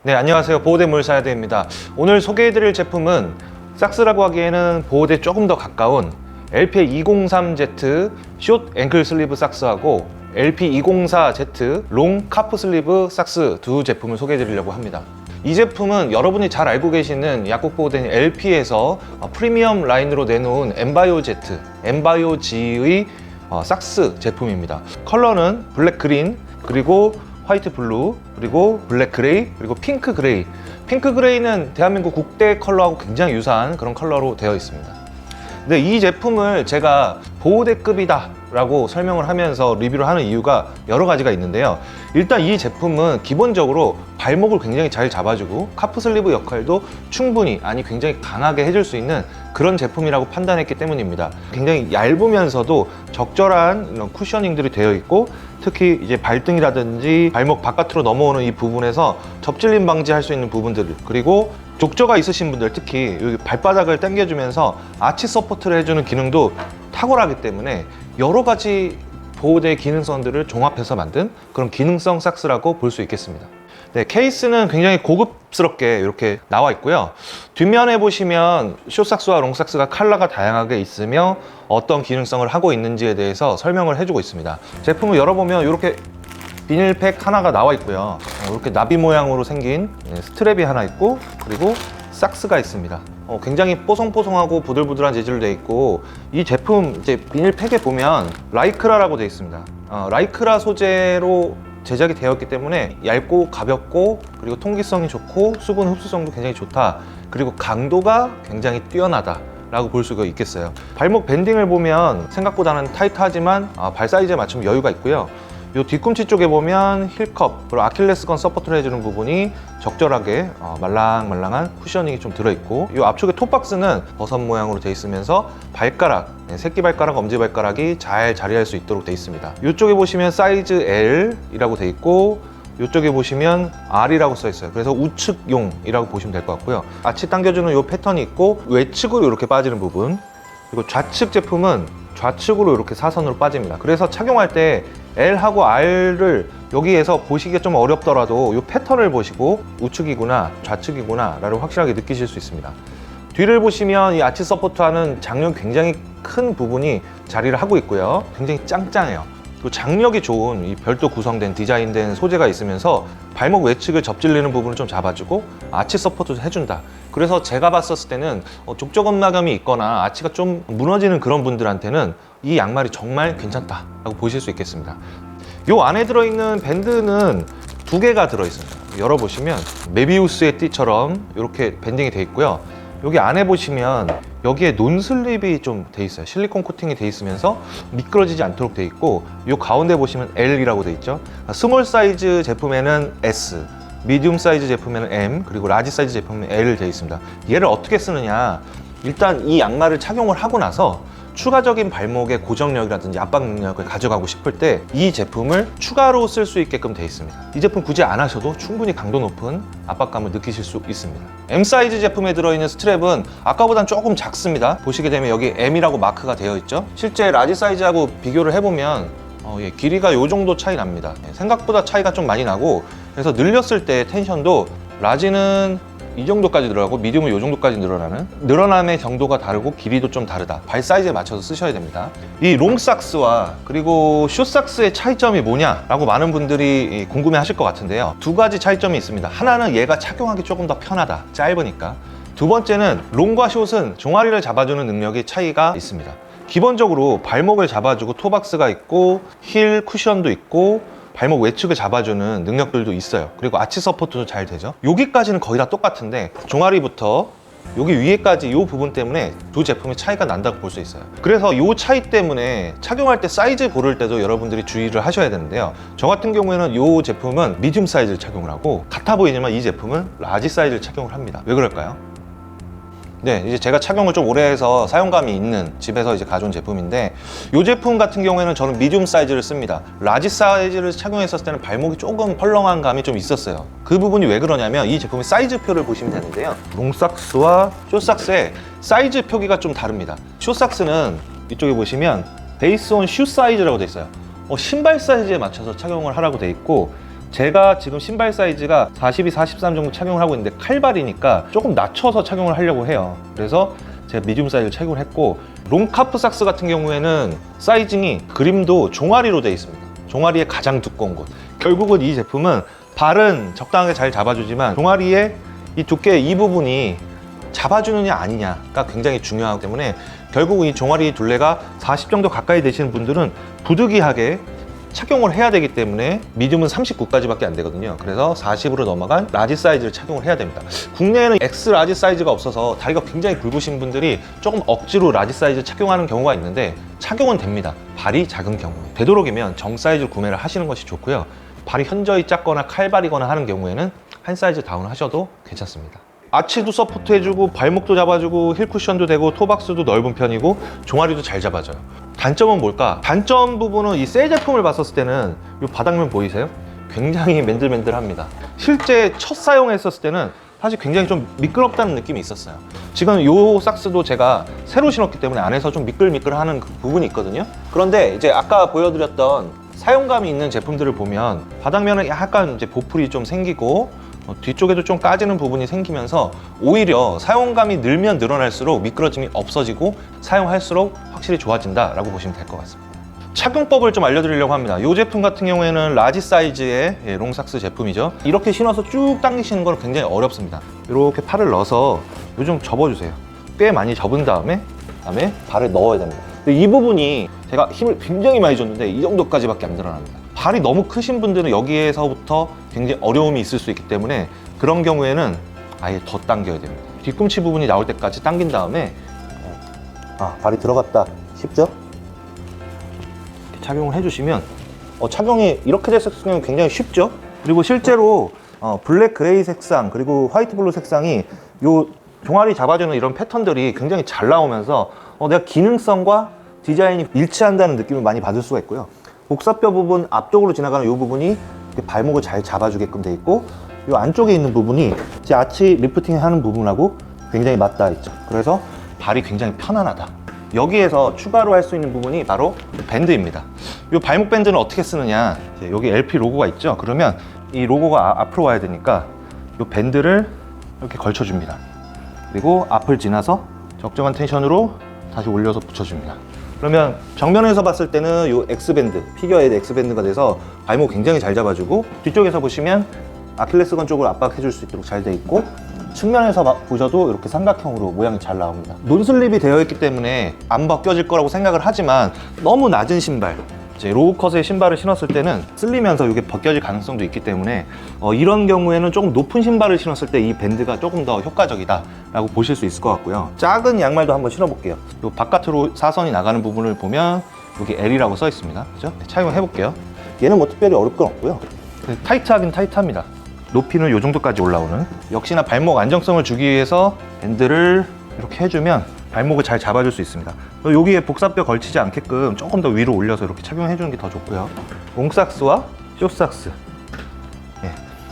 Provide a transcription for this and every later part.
네, 안녕하세요. 보호대 물사야대입니다. 오늘 소개해드릴 제품은 삭스라고 하기에는 보호대 조금 더 가까운 LP203Z 숏 앵클 슬리브 삭스하고 LP204Z 롱 카프 슬리브 삭스 두 제품을 소개해드리려고 합니다. 이 제품은 여러분이 잘 알고 계시는 약국 보호대인 LP에서 프리미엄 라인으로 내놓은 엠바이오 G의 삭스 제품입니다. 컬러는 블랙 그린, 그리고 화이트 블루, 그리고 블랙 그레이, 그리고 핑크 그레이. 핑크 그레이는 대한민국 국대 컬러하고 굉장히 유사한 그런 컬러로 되어 있습니다. 근데 이 제품을 제가 보호대급이다 라고 설명을 하면서 리뷰를 하는 이유가 여러 가지가 있는데요. 일단 이 제품은 기본적으로 발목을 굉장히 잘 잡아주고 카프 슬리브 역할도 충분히, 아니 굉장히 강하게 해줄 수 있는 그런 제품이라고 판단했기 때문입니다. 굉장히 얇으면서도 적절한 이런 쿠셔닝들이 되어 있고, 특히 이제 발등이라든지 발목 바깥으로 넘어오는 이 부분에서 접질림 방지할 수 있는 부분들, 그리고 족저가 있으신 분들 특히 여기 발바닥을 당겨주면서 아치 서포트를 해주는 기능도 탁월하기 때문에 여러 가지 보호대 기능성들을 종합해서 만든 그런 기능성 삭스라고 볼 수 있겠습니다. 네, 케이스는 굉장히 고급스럽게 이렇게 나와 있고요. 뒷면에 보시면 숏삭스와 롱삭스가 컬러가 다양하게 있으며 어떤 기능성을 하고 있는지에 대해서 설명을 해주고 있습니다. 제품을 열어보면 이렇게 비닐팩 하나가 나와 있고요. 이렇게 나비 모양으로 생긴 스트랩이 하나 있고, 그리고 삭스가 있습니다. 굉장히 뽀송뽀송하고 부들부들한 재질로 되어 있고, 이 제품 이제 비닐팩에 보면 라이크라라고 되어 있습니다. 라이크라 소재로 제작이 되었기 때문에 얇고 가볍고, 그리고 통기성이 좋고 수분 흡수성도 굉장히 좋다, 그리고 강도가 굉장히 뛰어나다 라고 볼 수가 있겠어요. 발목 밴딩을 보면 생각보다는 타이트하지만 발 사이즈에 맞추면 여유가 있고요. 이 뒤꿈치 쪽에 보면 힐컵, 그리고 아킬레스건 서포트를 해주는 부분이 적절하게 말랑말랑한 쿠셔닝이 좀 들어있고, 이 앞쪽에 톱박스는 버섯 모양으로 되어 있으면서 발가락, 새끼발가락, 엄지발가락이 잘 자리할 수 있도록 되어 있습니다. 이쪽에 보시면 사이즈 L이라고 되어 있고, 이쪽에 보시면 R이라고 써 있어요. 그래서 우측용이라고 보시면 될 것 같고요. 아치 당겨주는 이 패턴이 있고, 외측으로 이렇게 빠지는 부분, 그리고 좌측 제품은 좌측으로 이렇게 사선으로 빠집니다. 그래서 착용할 때 L하고 R을 여기에서 보시기가 좀 어렵더라도 이 패턴을 보시고 우측이구나 좌측이구나 라를 확실하게 느끼실 수 있습니다. 뒤를 보시면 이 아치 서포트하는 장력 굉장히 큰 부분이 자리를 하고 있고요. 굉장히 짱짱해요. 또 장력이 좋은 이 별도 구성된 디자인된 소재가 있으면서 발목 외측을 접질리는 부분을 좀 잡아주고 아치 서포트도 해준다. 그래서 제가 봤었을 때는 족저근막염이 있거나 아치가 좀 무너지는 그런 분들한테는 이 양말이 정말 괜찮다 라고 보실 수 있겠습니다. 이 안에 들어있는 밴드는 두 개가 들어있습니다. 열어보시면 메비우스의 띠처럼 이렇게 밴딩이 되어 있고요. 여기 안에 보시면 여기에 논슬립이 좀 돼 있어요. 실리콘 코팅이 돼 있으면서 미끄러지지 않도록 돼 있고, 이 가운데 보시면 L이라고 돼 있죠. 스몰 사이즈 제품에는 S, 미디움 사이즈 제품에는 M, 그리고 라지 사이즈 제품에는 L 돼 있습니다. 얘를 어떻게 쓰느냐, 일단 이 양말을 착용을 하고 나서 추가적인 발목의 고정력이라든지 압박 능력을 가져가고 싶을 때 이 제품을 추가로 쓸 수 있게끔 되어 있습니다. 이 제품 굳이 안 하셔도 충분히 강도 높은 압박감을 느끼실 수 있습니다. M 사이즈 제품에 들어있는 스트랩은 아까보단 조금 작습니다. 보시게 되면 여기 M이라고 마크가 되어 있죠. 실제 라지 사이즈하고 비교를 해보면 길이가 이 정도 차이 납니다. 생각보다 차이가 좀 많이 나고, 그래서 늘렸을 때 텐션도 라지는 이 정도까지 늘어나고 미디움은 이 정도까지 늘어나는, 늘어남의 정도가 다르고 길이도 좀 다르다. 발 사이즈에 맞춰서 쓰셔야 됩니다. 이 롱삭스와 그리고 숏삭스의 차이점이 뭐냐라고 많은 분들이 궁금해 하실 것 같은데요. 두 가지 차이점이 있습니다. 하나는 얘가 착용하기 조금 더 편하다, 짧으니까. 두 번째는 롱과 숏은 종아리를 잡아주는 능력의 차이가 있습니다. 기본적으로 발목을 잡아주고 토박스가 있고 힐 쿠션도 있고 발목 외측을 잡아주는 능력들도 있어요. 그리고 아치 서포트도 잘 되죠. 여기까지는 거의 다 똑같은데 종아리부터 여기 위에까지 이 부분 때문에 두 제품의 차이가 난다고 볼 수 있어요. 그래서 이 차이 때문에 착용할 때 사이즈 고를 때도 여러분들이 주의를 하셔야 되는데요. 저 같은 경우에는 이 제품은 미디움 사이즈를 착용을 하고, 같아 보이지만 이 제품은 라지 사이즈를 착용을 합니다. 왜 그럴까요? 네, 이제 제가 착용을 좀 오래 해서 사용감이 있는 집에서 이제 가져온 제품인데, 이 제품 같은 경우에는 저는 미디움 사이즈를 씁니다. 라지 사이즈를 착용했었을 때는 발목이 조금 헐렁한 감이 좀 있었어요. 그 부분이 왜 그러냐면 이 제품의 사이즈표를 보시면 되는데요. 롱삭스와 숏삭스의 사이즈 표기가 좀 다릅니다. 숏삭스는 이쪽에 보시면 베이스 온 슈 사이즈라고 돼 있어요. 신발 사이즈에 맞춰서 착용을 하라고 돼 있고, 제가 지금 신발 사이즈가 42, 43 정도 착용을 하고 있는데 칼발이니까 조금 낮춰서 착용을 하려고 해요. 그래서 제가 미디움 사이즈를 착용을 했고, 롱카프 삭스 같은 경우에는 사이징이 그림도 종아리로 되어 있습니다. 종아리의 가장 두꺼운 곳. 결국은 이 제품은 발은 적당하게 잘 잡아주지만 종아리의 이 두께 이 부분이 잡아주느냐 아니냐가 굉장히 중요하기 때문에 결국 이 종아리 둘레가 40 정도 가까이 되시는 분들은 부득이하게 착용을 해야 되기 때문에 미디움은 39까지밖에 안 되거든요. 그래서 40으로 넘어간 라지 사이즈를 착용을 해야 됩니다. 국내에는 X 라지 사이즈가 없어서 다리가 굉장히 굵으신 분들이 조금 억지로 라지 사이즈 착용하는 경우가 있는데 착용은 됩니다. 발이 작은 경우에. 되도록이면 정 사이즈로 구매를 하시는 것이 좋고요. 발이 현저히 작거나 칼발이거나 하는 경우에는 한 사이즈 다운 하셔도 괜찮습니다. 아치도 서포트 해주고 발목도 잡아주고 힐 쿠션도 되고 토박스도 넓은 편이고 종아리도 잘 잡아줘요. 단점은 뭘까? 단점 부분은 이 새 제품을 봤었을 때는 이 바닥면 보이세요? 굉장히 맨들맨들합니다. 실제 첫 사용했었을 때는 사실 굉장히 좀 미끄럽다는 느낌이 있었어요. 지금 이 삭스도 제가 새로 신었기 때문에 안에서 좀 미끌미끌하는 그 부분이 있거든요. 그런데 이제 아까 보여드렸던 사용감이 있는 제품들을 보면 바닥면은 약간 이제 보풀이 좀 생기고 뒤쪽에도 좀 까지는 부분이 생기면서 오히려 사용감이 늘면 늘어날수록 미끄러짐이 없어지고 사용할수록 확실히 좋아진다라고 보시면 될 것 같습니다. 착용법을 좀 알려드리려고 합니다. 이 제품 같은 경우에는 라지 사이즈의 롱삭스 제품이죠. 이렇게 신어서 쭉 당기시는 건 굉장히 어렵습니다. 이렇게 팔을 넣어서 요즘 접어주세요. 꽤 많이 접은 다음에 발을 넣어야 됩니다. 근데 이 부분이 제가 힘을 굉장히 많이 줬는데 이 정도까지밖에 안 늘어납니다. 발이 너무 크신 분들은 여기에서부터 굉장히 어려움이 있을 수 있기 때문에 그런 경우에는 아예 더 당겨야 됩니다. 뒤꿈치 부분이 나올 때까지 당긴 다음에 발이 들어갔다 싶죠? 착용을 해주시면 착용이 이렇게 됐을 경우는 굉장히 쉽죠? 그리고 실제로 블랙 그레이 색상 그리고 화이트 블루 색상이 요 종아리 잡아주는 이런 패턴들이 굉장히 잘 나오면서 내가 기능성과 디자인이 일치한다는 느낌을 많이 받을 수가 있고요. 복사뼈 부분 앞쪽으로 지나가는 이 부분이 발목을 잘 잡아주게끔 돼 있고 이 안쪽에 있는 부분이 제 아치 리프팅 하는 부분하고 굉장히 맞닿아 있죠. 그래서 발이 굉장히 편안하다. 여기에서 추가로 할 수 있는 부분이 바로 밴드입니다. 이 발목 밴드는 어떻게 쓰느냐, 여기 LP 로고가 있죠. 그러면 이 로고가 앞으로 와야 되니까 이 밴드를 이렇게 걸쳐줍니다. 그리고 앞을 지나서 적정한 텐션으로 다시 올려서 붙여줍니다. 그러면 정면에서 봤을 때는 이 X밴드, 피겨의 X밴드가 돼서 발목 굉장히 잘 잡아주고 뒤쪽에서 보시면 아킬레스건 쪽을 압박해줄 수 있도록 잘 돼 있고 측면에서 보셔도 이렇게 삼각형으로 모양이 잘 나옵니다. 논슬립이 되어 있기 때문에 안 벗겨질 거라고 생각을 하지만 너무 낮은 신발, 이제 로우컷의 신발을 신었을 때는 쓸리면서 이게 벗겨질 가능성도 있기 때문에 이런 경우에는 조금 높은 신발을 신었을 때 이 밴드가 조금 더 효과적이다 라고 보실 수 있을 것 같고요. 작은 양말도 한번 신어볼게요. 요 바깥으로 사선이 나가는 부분을 보면 여기 L이라고 써 있습니다. 그죠? 착용을 해볼게요. 얘는 뭐 특별히 어려울 건 없고요. 타이트하긴 타이트합니다. 높이는 이 정도까지 올라오는. 역시나 발목 안정성을 주기 위해서 밴드를 이렇게 해주면 발목을 잘 잡아줄 수 있습니다. 여기에 복사뼈 걸치지 않게끔 조금 더 위로 올려서 이렇게 착용해 주는 게 더 좋고요. 롱삭스와 숏삭스.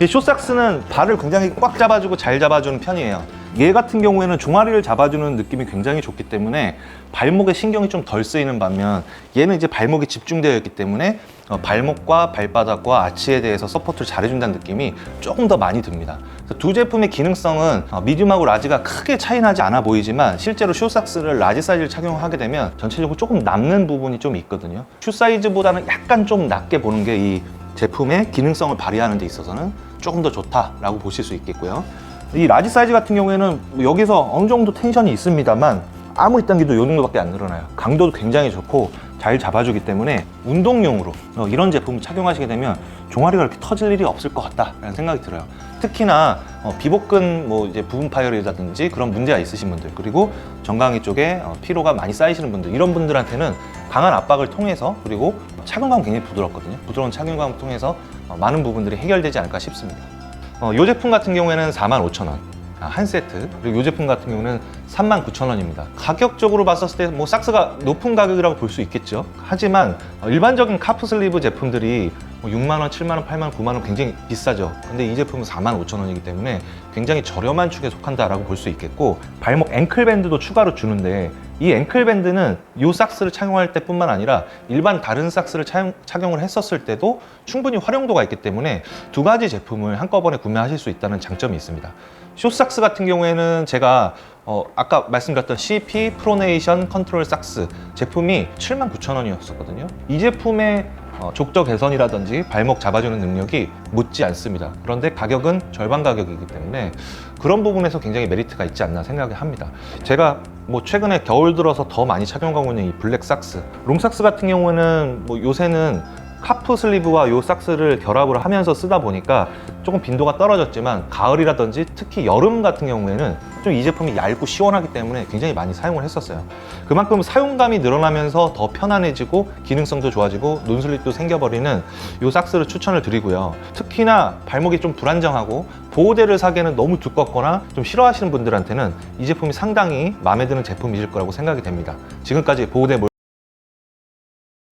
이 숏삭스는 발을 굉장히 꽉 잡아주고 잘 잡아주는 편이에요. 얘 같은 경우에는 종아리를 잡아주는 느낌이 굉장히 좋기 때문에 발목에 신경이 좀 덜 쓰이는 반면 얘는 이제 발목이 집중되어 있기 때문에 발목과 발바닥과 아치에 대해서 서포트를 잘해준다는 느낌이 조금 더 많이 듭니다. 두 제품의 기능성은 미디움하고 라지가 크게 차이 나지 않아 보이지만 실제로 숏삭스를 라지 사이즈를 착용하게 되면 전체적으로 조금 남는 부분이 좀 있거든요. 숏 사이즈보다는 약간 좀 낮게 보는 게 이 제품의 기능성을 발휘하는 데 있어서는 조금 더 좋다라고 보실 수 있겠고요. 이 라지 사이즈 같은 경우에는 여기서 어느 정도 텐션이 있습니다만 아무리 당겨도 이 정도밖에 안 늘어나요. 강도도 굉장히 좋고 잘 잡아주기 때문에 운동용으로 이런 제품을 착용하시게 되면 종아리가 이렇게 터질 일이 없을 것 같다라는 생각이 들어요. 특히나 비복근 이제 부분 파열이라든지 그런 문제가 있으신 분들, 그리고 정강이 쪽에 피로가 많이 쌓이시는 분들, 이런 분들한테는 강한 압박을 통해서, 그리고 착용감은 굉장히 부드럽거든요. 부드러운 착용감을 통해서 많은 부분들이 해결되지 않을까 싶습니다. 이 제품 같은 경우에는 45,000원 한 세트, 그리고 이 제품 같은 경우는 39,000원입니다. 가격적으로 봤을 때 삭스가 높은 가격이라고 볼 수 있겠죠. 하지만 일반적인 카프 슬리브 제품들이 6만원, 7만원, 8만원, 9만원 굉장히 비싸죠. 근데 이 제품은 45,000원이기 때문에 굉장히 저렴한 축에 속한다라고 볼 수 있겠고, 발목 앵클밴드도 추가로 주는데 이 앵클밴드는 이 삭스를 착용할 때뿐만 아니라 일반 다른 삭스를 착용을 했었을 때도 충분히 활용도가 있기 때문에 두 가지 제품을 한꺼번에 구매하실 수 있다는 장점이 있습니다. 숏삭스 같은 경우에는 제가 아까 말씀드렸던 CP 프로네이션 컨트롤 삭스 제품이 79,000원이었었거든요. 이 제품의 족저 개선이라든지 발목 잡아주는 능력이 묻지 않습니다. 그런데 가격은 절반 가격이기 때문에 그런 부분에서 굉장히 메리트가 있지 않나 생각을 합니다. 제가 뭐 최근에 겨울 들어서 더 많이 착용하고 있는 이 블랙 삭스, 롱삭스 같은 경우에는 뭐 요새는 카프 슬리브와 요 삭스를 결합을 하면서 쓰다 보니까 조금 빈도가 떨어졌지만 가을이라든지 특히 여름 같은 경우에는 좀 이 제품이 얇고 시원하기 때문에 굉장히 많이 사용을 했었어요. 그만큼 사용감이 늘어나면서 더 편안해지고 기능성도 좋아지고 논슬립도 생겨버리는 요 삭스를 추천을 드리고요. 특히나 발목이 좀 불안정하고 보호대를 사기에는 너무 두껍거나 좀 싫어하시는 분들한테는 이 제품이 상당히 마음에 드는 제품이실 거라고 생각이 됩니다. 지금까지 보호대